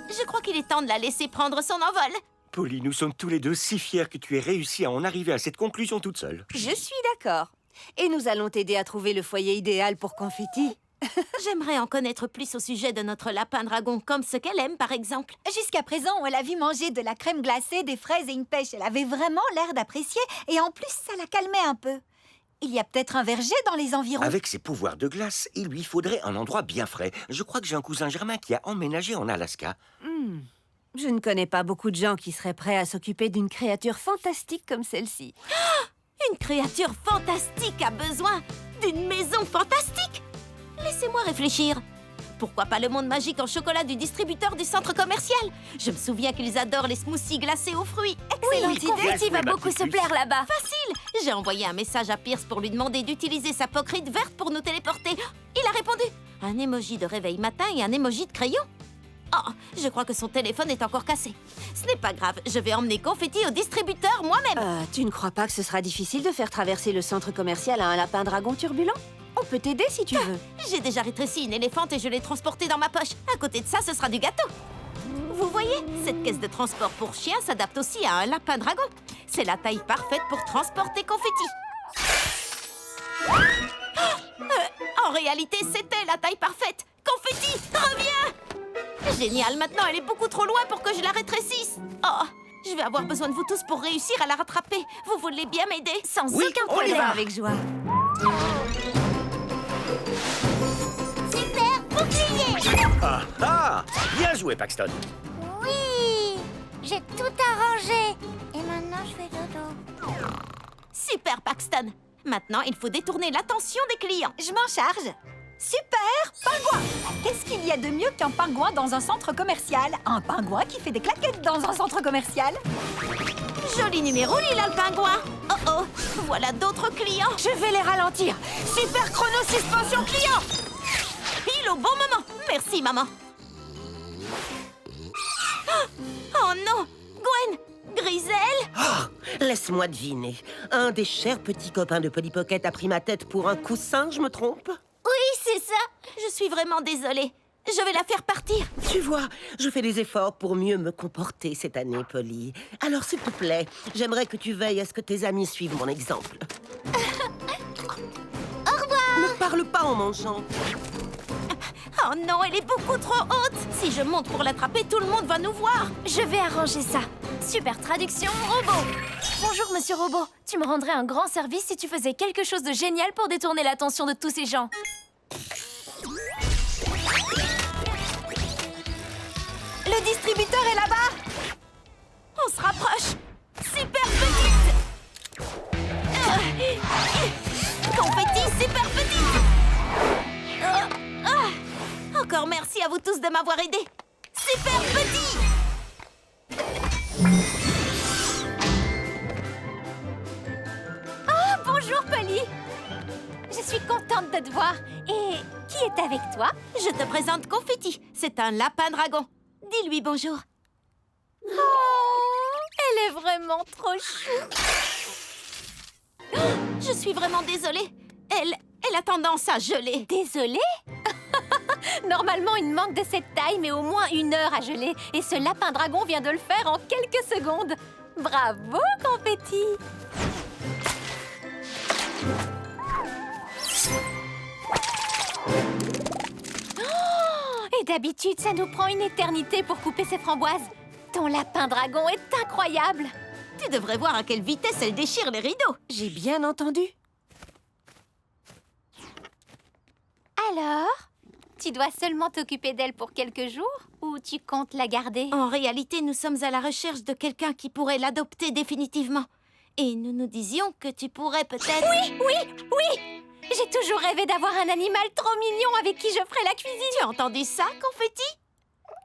je crois qu'il est temps de la laisser prendre son envol. Polly, nous sommes tous les deux si fiers que tu aies réussi à en arriver à cette conclusion toute seule. Je suis d'accord. Et nous allons t'aider à trouver le foyer idéal pour Confetti. J'aimerais en connaître plus au sujet de notre lapin dragon, comme ce qu'elle aime, par exemple. Jusqu'à présent, on l'a vu manger de la crème glacée, des fraises et une pêche. Elle avait vraiment l'air d'apprécier. Et en plus, ça la calmait un peu. Il y a peut-être un verger dans les environs. Avec ses pouvoirs de glace, il lui faudrait un endroit bien frais. Je crois que j'ai un cousin germain qui a emménagé en Alaska. Je ne connais pas beaucoup de gens qui seraient prêts à s'occuper d'une créature fantastique comme celle-ci. Une créature fantastique a besoin d'une maison fantastique. Laissez-moi réfléchir. Pourquoi pas le monde magique en chocolat du distributeur du centre commercial? Je me souviens qu'ils adorent les smoothies glacés aux fruits. Excellente idée. Confetti va beaucoup se plaire là-bas. Facile. J'ai envoyé un message à Pierce pour lui demander d'utiliser sa pokerite verte pour nous téléporter. Il a répondu. Un emoji de réveil matin et un emoji de crayon. Oh, je crois que son téléphone est encore cassé. Ce n'est pas grave, je vais emmener Confetti au distributeur moi-même. Tu ne crois pas que ce sera difficile de faire traverser le centre commercial à un lapin dragon turbulent? On peut t'aider si tu veux. J'ai déjà rétréci une éléphante et je l'ai transportée dans ma poche. À côté de ça, ce sera du gâteau. Vous voyez, cette caisse de transport pour chien s'adapte aussi à un lapin dragon. C'est la taille parfaite pour transporter Confetti. En réalité, c'était la taille parfaite. Confetti, reviens! Génial, maintenant elle est beaucoup trop loin pour que je la rétrécisse. Oh, je vais avoir besoin de vous tous pour réussir à la rattraper. Vous voulez bien m'aider? Sans Oui, aucun on y problème. va. Avec joie. Super bouclier! Ah ah! Bien joué, Paxton. Oui! J'ai tout arrangé. Et maintenant, je fais dodo. Super, Paxton. Maintenant, il faut détourner l'attention des clients. Je m'en charge. Super pingouin! Qu'est-ce qu'il y a de mieux qu'un pingouin dans un centre commercial? Un pingouin qui fait des claquettes dans un centre commercial? Joli numéro, Lila le pingouin. Oh oh, voilà d'autres clients. Je vais les ralentir. Super chrono suspension client. Pile au bon moment. Merci, maman. Oh non, Gwen, Griselle. Laisse-moi deviner. Un des chers petits copains de Polly Pocket a pris ma tête pour un coussin, je me trompe? Oui, c'est ça. Je suis vraiment désolée. Je vais la faire partir. Tu vois, je fais des efforts pour mieux me comporter cette année, Polly. Alors, s'il te plaît, j'aimerais que tu veilles à ce que tes amis suivent mon exemple. Au revoir! Ne parle pas en mangeant. Oh non, elle est beaucoup trop haute. Si je monte pour l'attraper, tout le monde va nous voir. Je vais arranger ça. Super traduction robot. Bonjour, monsieur robot. Tu me rendrais un grand service si tu faisais quelque chose de génial pour détourner l'attention de tous ces gens. Le distributeur est là-bas! On se rapproche. Super petite. Confetti, super petite. Encore merci à vous tous de m'avoir aidé. Super petit. Oh, bonjour, Polly! Je suis contente de te voir. Et qui est avec toi? Je te présente Confetti. C'est un lapin dragon. Dis-lui bonjour. Elle est vraiment trop chou. Je suis vraiment désolée. Elle a tendance à geler. Désolée? Normalement, il manque de cette taille, mais au moins 1 heure à geler. Et ce lapin dragon vient de le faire en quelques secondes. Bravo, Confetti! Oh, et d'habitude, ça nous prend une éternité pour couper ces framboises. Ton lapin dragon est incroyable! Tu devrais voir à quelle vitesse elle déchire les rideaux. J'ai bien entendu. Alors, tu dois seulement t'occuper d'elle pour quelques jours ou tu comptes la garder? En réalité, nous sommes à la recherche de quelqu'un qui pourrait l'adopter définitivement. Et nous nous disions que tu pourrais peut-être... Oui! J'ai toujours rêvé d'avoir un animal trop mignon avec qui je ferais la cuisine. Tu as entendu ça, Confetti?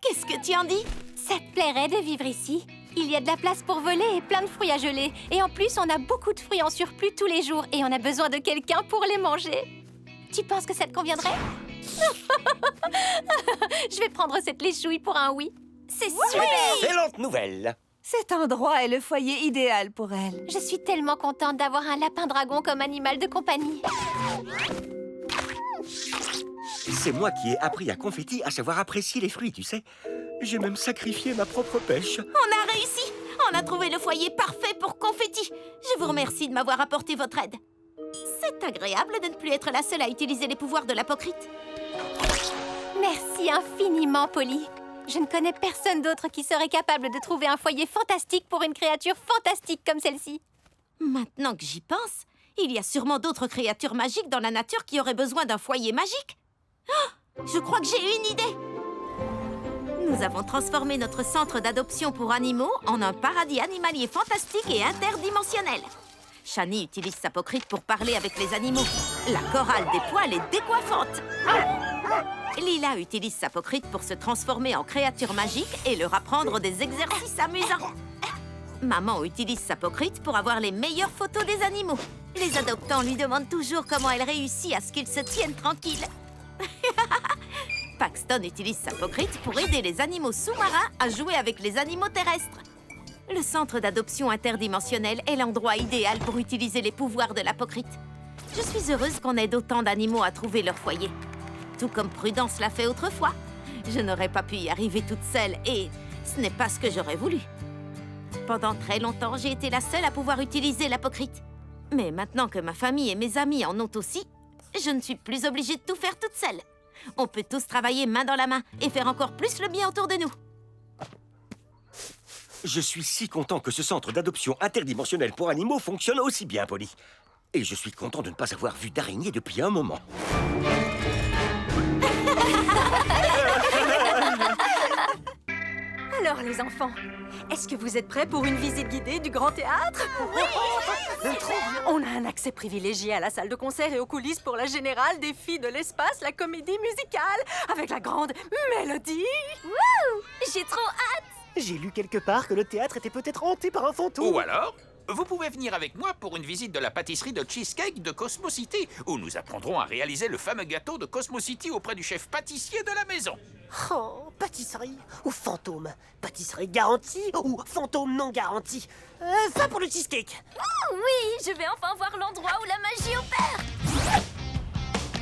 Qu'est-ce que tu en dis? Ça te plairait de vivre ici? Il y a de la place pour voler et plein de fruits à geler. Et en plus, on a beaucoup de fruits en surplus tous les jours et on a besoin de quelqu'un pour les manger. Tu penses que ça te conviendrait? Je vais prendre cette léchouille pour un oui. C'est super! Excellente nouvelle. Cet endroit est le foyer idéal pour elle. Je suis tellement contente d'avoir un lapin dragon comme animal de compagnie. C'est moi qui ai appris à Confetti à savoir apprécier les fruits, tu sais. J'ai même sacrifié ma propre pêche. On a réussi! On a trouvé le foyer parfait pour Confetti. Je vous remercie de m'avoir apporté votre aide. C'est agréable de ne plus être la seule à utiliser les pouvoirs de l'apocryte. Merci infiniment, Polly. Je ne connais personne d'autre qui serait capable de trouver un foyer fantastique pour une créature fantastique comme celle-ci. Maintenant que j'y pense, il y a sûrement d'autres créatures magiques dans la nature qui auraient besoin d'un foyer magique. Oh, je crois que j'ai une idée. Nous avons transformé notre centre d'adoption pour animaux en un paradis animalier fantastique et interdimensionnel. Shani utilise Sapocryte pour parler avec les animaux. La chorale des poils est décoiffante. Lila utilise Sapocryte pour se transformer en créature magique et leur apprendre des exercices amusants. Maman utilise Sapocryte pour avoir les meilleures photos des animaux. Les adoptants lui demandent toujours comment elle réussit à ce qu'ils se tiennent tranquilles. Paxton utilise Sapocryte pour aider les animaux sous-marins à jouer avec les animaux terrestres. Le centre d'adoption interdimensionnel est l'endroit idéal pour utiliser les pouvoirs de l'apocryte. Je suis heureuse qu'on aide autant d'animaux à trouver leur foyer. Tout comme Prudence l'a fait autrefois. Je n'aurais pas pu y arriver toute seule et ce n'est pas ce que j'aurais voulu. Pendant très longtemps, j'ai été la seule à pouvoir utiliser l'apocryte. Mais maintenant que ma famille et mes amis en ont aussi, je ne suis plus obligée de tout faire toute seule. On peut tous travailler main dans la main et faire encore plus le bien autour de nous. Je suis si content que ce centre d'adoption interdimensionnel pour animaux fonctionne aussi bien, Polly. Et je suis content de ne pas avoir vu d'araignée depuis un moment. Alors, les enfants, est-ce que vous êtes prêts pour une visite guidée du Grand Théâtre? Oui! On a un accès privilégié à la salle de concert et aux coulisses pour la générale des filles de l'espace, la comédie musicale, avec la grande Mélodie. Wouh! J'ai trop hâte! J'ai lu quelque part que le théâtre était peut-être hanté par un fantôme. Ou alors, vous pouvez venir avec moi pour une visite de la pâtisserie de cheesecake de Cosmo City, où nous apprendrons à réaliser le fameux gâteau de Cosmo City auprès du chef pâtissier de la maison. Oh, pâtisserie ou fantôme? Pâtisserie garantie ou fantôme non garanti? Ça pour le cheesecake. Oh oui, je vais enfin voir l'endroit où la magie opère.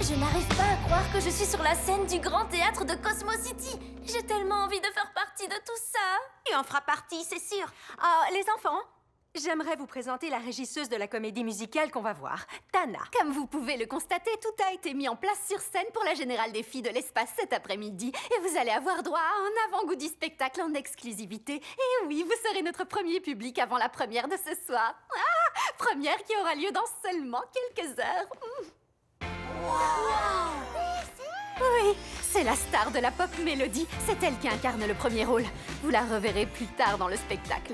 Je n'arrive pas à croire que je suis sur la scène du Grand Théâtre de Cosmo City. J'ai tellement envie de faire partie de tout ça. Tu en feras partie, c'est sûr. Ah, les enfants, j'aimerais vous présenter la régisseuse de la comédie musicale qu'on va voir, Tana. Comme vous pouvez le constater, tout a été mis en place sur scène pour la générale des filles de l'espace cet après-midi. Et vous allez avoir droit à un avant-goût du spectacle en exclusivité. Et oui, vous serez notre premier public avant la première de ce soir. Ah, première qui aura lieu dans seulement quelques heures. Oui, c'est la star de la pop mélodie. C'est elle qui incarne le premier rôle. Vous la reverrez plus tard dans le spectacle.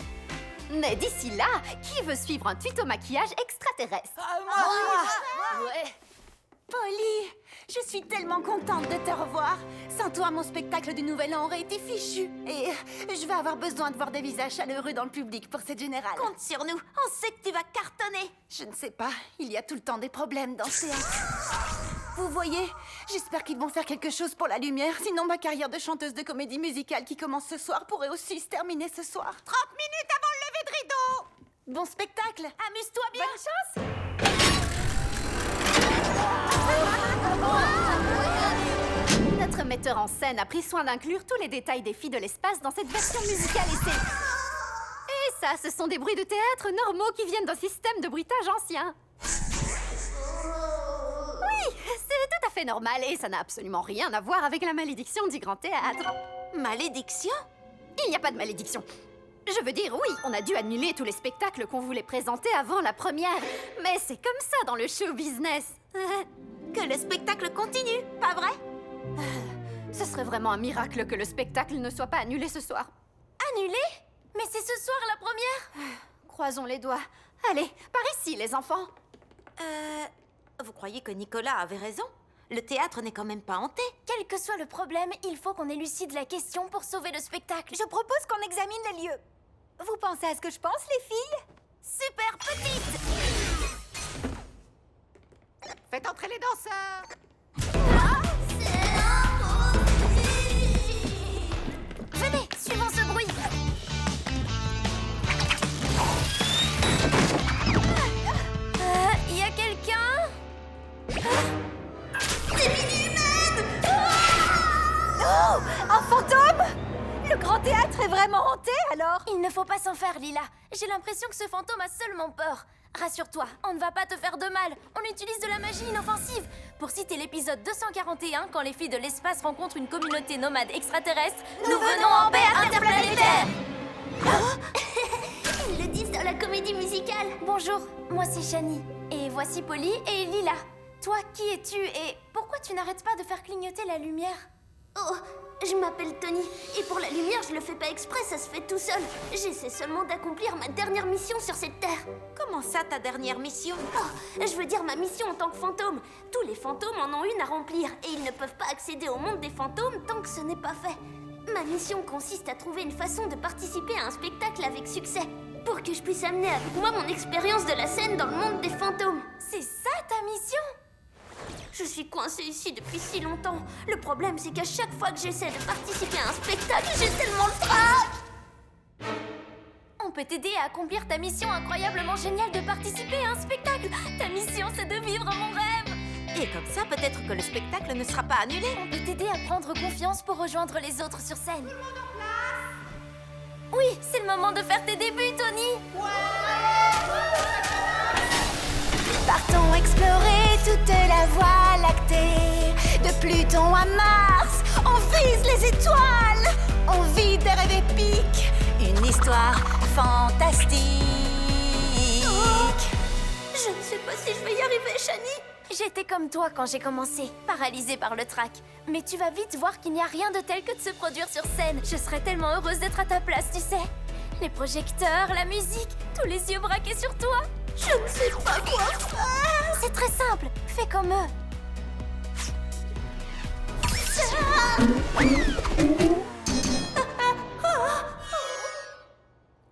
Mais d'ici là, qui veut suivre un tuto maquillage extraterrestre? Ouais. Polly, je suis tellement contente de te revoir. Sans toi, mon spectacle du Nouvel An aurait été fichu. Et je vais avoir besoin de voir des visages chaleureux dans le public pour cette générale. Compte sur nous, on sait que tu vas cartonner. Je ne sais pas, il y a tout le temps des problèmes dans ce théâtre. Vous voyez, j'espère qu'ils vont faire quelque chose pour la lumière. Sinon, ma carrière de chanteuse de comédie musicale qui commence ce soir pourrait aussi se terminer ce soir. 30 minutes avant le lever de rideau. Bon spectacle, amuse-toi bien. Bonne chance. Notre metteur en scène a pris soin d'inclure tous les détails des filles de l'espace dans cette version musicale et ça, ce sont des bruits de théâtre normaux qui viennent d'un système de bruitage ancien. Oui, c'est tout à fait normal et ça n'a absolument rien à voir avec la malédiction du Grand Théâtre. Malédiction? Il n'y a pas de malédiction. Je veux dire, oui, on a dû annuler tous les spectacles qu'on voulait présenter avant la première. Mais c'est comme ça dans le show business. Que le spectacle continue, pas vrai? Ce serait vraiment un miracle que le spectacle ne soit pas annulé ce soir. Annulé? Mais c'est ce soir la première? Croisons les doigts. Allez, par ici, les enfants. Vous croyez que Nicolas avait raison? Le théâtre n'est quand même pas hanté. Quel que soit le problème, il faut qu'on élucide la question pour sauver le spectacle. Je propose qu'on examine les lieux. Vous pensez à ce que je pense, les filles? Super petite! Faites entrer les danseurs. Venez, suivons ce bruit. Y a quelqu'un? Oh! Un fantôme? Le grand théâtre est vraiment hanté, alors? Il ne faut pas s'en faire, Lila. J'ai l'impression que ce fantôme a seulement peur. Rassure-toi, on ne va pas te faire de mal. On utilise de la magie inoffensive. Pour citer l'épisode 241, quand les filles de l'espace rencontrent une communauté nomade extraterrestre, nous venons en paix interplanétaire. Ils le disent dans la comédie musicale. Bonjour, moi c'est Shani. Et voici Polly et Lila. Toi, qui es-tu et pourquoi tu n'arrêtes pas de faire clignoter la lumière? Oh, je m'appelle Tony. Et pour la lumière, je le fais pas exprès, ça se fait tout seul. J'essaie seulement d'accomplir ma dernière mission sur cette terre. Comment ça, ta dernière mission? Oh, je veux dire ma mission en tant que fantôme. Tous les fantômes en ont une à remplir. Et ils ne peuvent pas accéder au monde des fantômes tant que ce n'est pas fait. Ma mission consiste à trouver une façon de participer à un spectacle avec succès. Pour que je puisse amener avec moi mon expérience de la scène dans le monde des fantômes. C'est ça ta mission? Je suis coincée ici depuis si longtemps. Le problème, c'est qu'à chaque fois que j'essaie de participer à un spectacle, j'ai tellement le trac. On peut t'aider à accomplir ta mission incroyablement géniale de participer à un spectacle. Ta mission, c'est de vivre mon rêve. Et comme ça, peut-être que le spectacle ne sera pas annulé. On peut t'aider à prendre confiance pour rejoindre les autres sur scène. Oui, c'est le moment de faire tes débuts, Tony. Partons explorer toute la voie lactée. De Pluton à Mars, on vise les étoiles. On vit des rêves épiques, une histoire fantastique. Je ne sais pas si je vais y arriver, Shani. J'étais comme toi quand j'ai commencé, paralysée par le trac. Mais tu vas vite voir qu'il n'y a rien de tel que de se produire sur scène. Je serais tellement heureuse d'être à ta place, tu sais. Les projecteurs, la musique, tous les yeux braqués sur toi. Je ne sais pas quoi faire. C'est très simple, fais comme eux.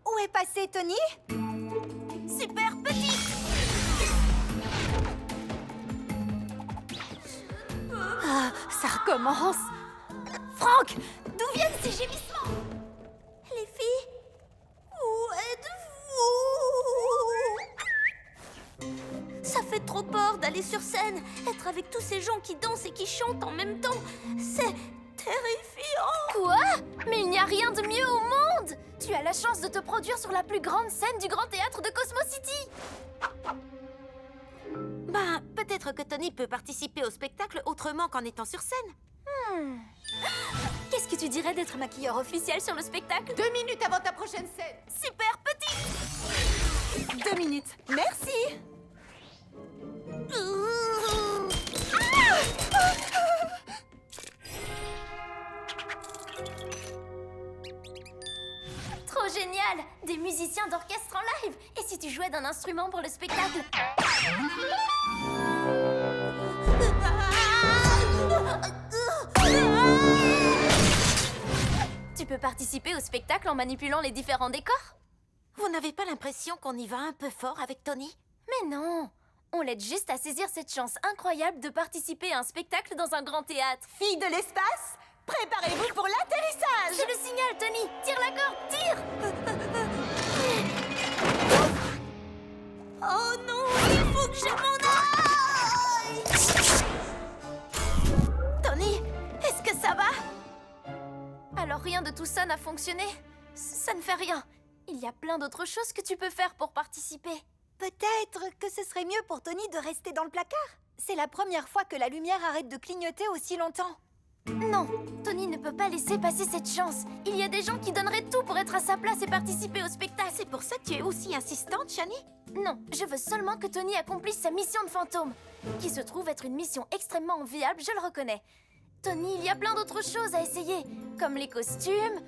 Où est passé Tony? Super petite! Ah, ça recommence. Franck, d'où viennent ces gémissements? Les filles, où êtes-vous? Ça fait trop peur d'aller sur scène. Être avec tous ces gens qui dansent et qui chantent en même temps, c'est terrifiant. Quoi? Mais il n'y a rien de mieux au monde! Tu as la chance de te produire sur la plus grande scène du Grand Théâtre de Cosmo City. Ben, peut-être que Tony peut participer au spectacle autrement qu'en étant sur scène. Qu'est-ce que tu dirais d'être maquilleur officiel sur le spectacle? 2 minutes avant ta prochaine scène. Super petite! 2 minutes, merci. Trop génial! Des musiciens d'orchestre en live! Et si tu jouais d'un instrument pour le spectacle? Tu peux participer au spectacle en manipulant les différents décors? Vous n'avez pas l'impression qu'on y va un peu fort avec Tony? Mais non! On l'aide juste à saisir cette chance incroyable de participer à un spectacle dans un grand théâtre. Filles de l'espace, préparez-vous pour l'atterrissage. Je le signale, Tony! Tire la corde, tire! Oh non, il faut que je m'en aille. Tony, est-ce que ça va? Alors rien de tout ça n'a fonctionné? Ça ne fait rien. Il y a plein d'autres choses que tu peux faire pour participer. Peut-être que ce serait mieux pour Tony de rester dans le placard. C'est la première fois que la lumière arrête de clignoter aussi longtemps. Non, Tony ne peut pas laisser passer cette chance. Il y a des gens qui donneraient tout pour être à sa place et participer au spectacle. C'est pour ça que tu es aussi insistante, Shani? Non, je veux seulement que Tony accomplisse sa mission de fantôme, qui se trouve être une mission extrêmement viable, je le reconnais. Tony, il y a plein d'autres choses à essayer, comme les costumes,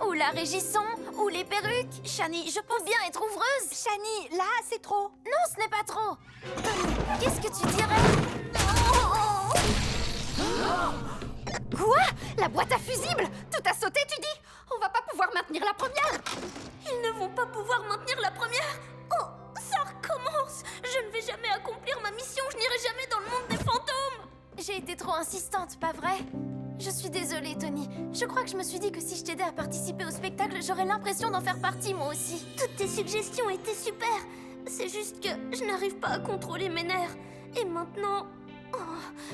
ou la régisson, ou les perruques. Shani, je Ou bien être ouvreuse. Shani, là, c'est trop. Non, ce n'est pas trop. Tony, qu'est-ce que tu dirais? Quoi? La boîte à fusibles? Tout a sauté, tu dis? On va pas pouvoir maintenir la première. Ils ne vont pas pouvoir maintenir la première. Oh, ça recommence. Je ne vais jamais accomplir ma mission. Je n'irai jamais dans le monde des fantômes. J'ai été trop insistante, pas vrai? Je suis désolée, Tony. Je crois que je me suis dit que si je t'aidais à participer au spectacle, j'aurais l'impression d'en faire partie, moi aussi. Toutes tes suggestions étaient super. C'est juste que je n'arrive pas à contrôler mes nerfs. Et maintenant... Oh,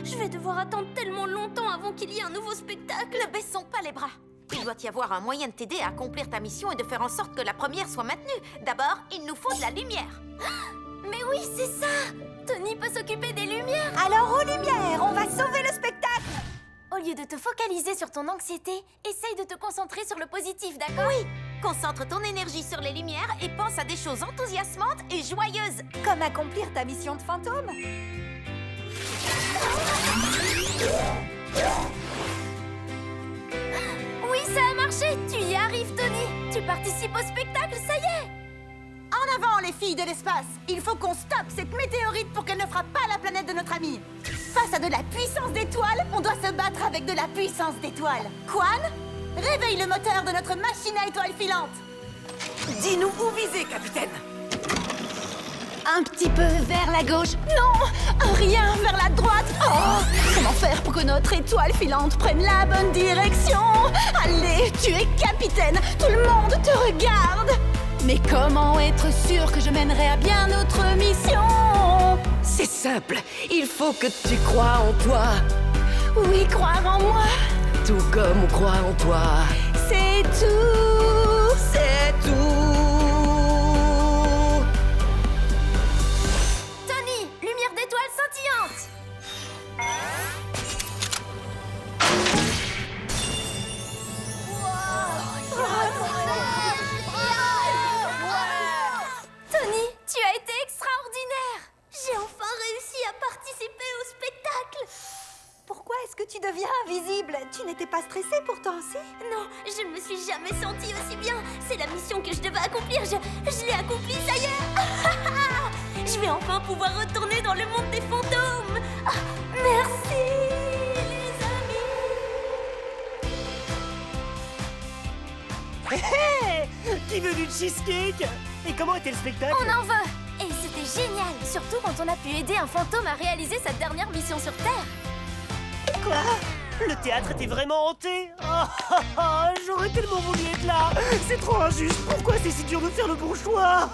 je vais devoir attendre tellement longtemps avant qu'il y ait un nouveau spectacle. Ne baissons pas les bras. Il doit y avoir un moyen de t'aider à accomplir ta mission et de faire en sorte que la première soit maintenue. D'abord, il nous faut de la lumière. Mais oui, c'est ça! Tony peut s'occuper des lumières! Alors aux lumières, on va sauver le spectacle! Au lieu de te focaliser sur ton anxiété, essaye de te concentrer sur le positif, d'accord? Oui, concentre ton énergie sur les lumières et pense à des choses enthousiasmantes et joyeuses. Comme accomplir ta mission de fantôme. Oui, ça a marché! Tu y arrives, Tony! Tu participes au spectacle, ça y est! En avant, les filles de l'espace! Il faut qu'on stoppe cette météorite pour qu'elle ne frappe pas la planète de notre ami. Face à de la puissance d'étoiles, on doit se battre avec de la puissance d'étoiles. Quan, réveille le moteur de notre machine à étoiles filantes. Dis-nous où viser, capitaine. Un petit peu vers la gauche. Non, rien vers la droite. Oh, comment faire pour que notre étoile filante prenne la bonne direction? Allez, tu es capitaine, tout le monde te regarde. Mais comment être sûr que je mènerai à bien notre mission? C'est simple, il faut que tu crois en toi. Oui, croire en moi. Tout comme on croit en toi. C'est tout. C'est tout. Tony, lumière d'étoile scintillante! Tony, tu as été extraordinaire! J'ai enfin réussi à participer au spectacle. Pourquoi est-ce que tu deviens invisible? Tu n'étais pas stressée pourtant, si? Non, je ne me suis jamais sentie aussi bien. C'est la mission que je devais accomplir. Je l'ai accomplie, ça y est. Je vais enfin pouvoir retourner dans le monde des fantômes. Ah, merci, les amis. Hé hé! Qui veut du cheesecake? Et comment était le spectacle? On en veut! Et c'était génial, surtout quand on a pu aider un fantôme à réaliser sa dernière mission sur Terre. Quoi? Le théâtre était vraiment hanté? J'aurais tellement voulu être là. C'est trop injuste. Pourquoi c'est si dur de faire le bon choix?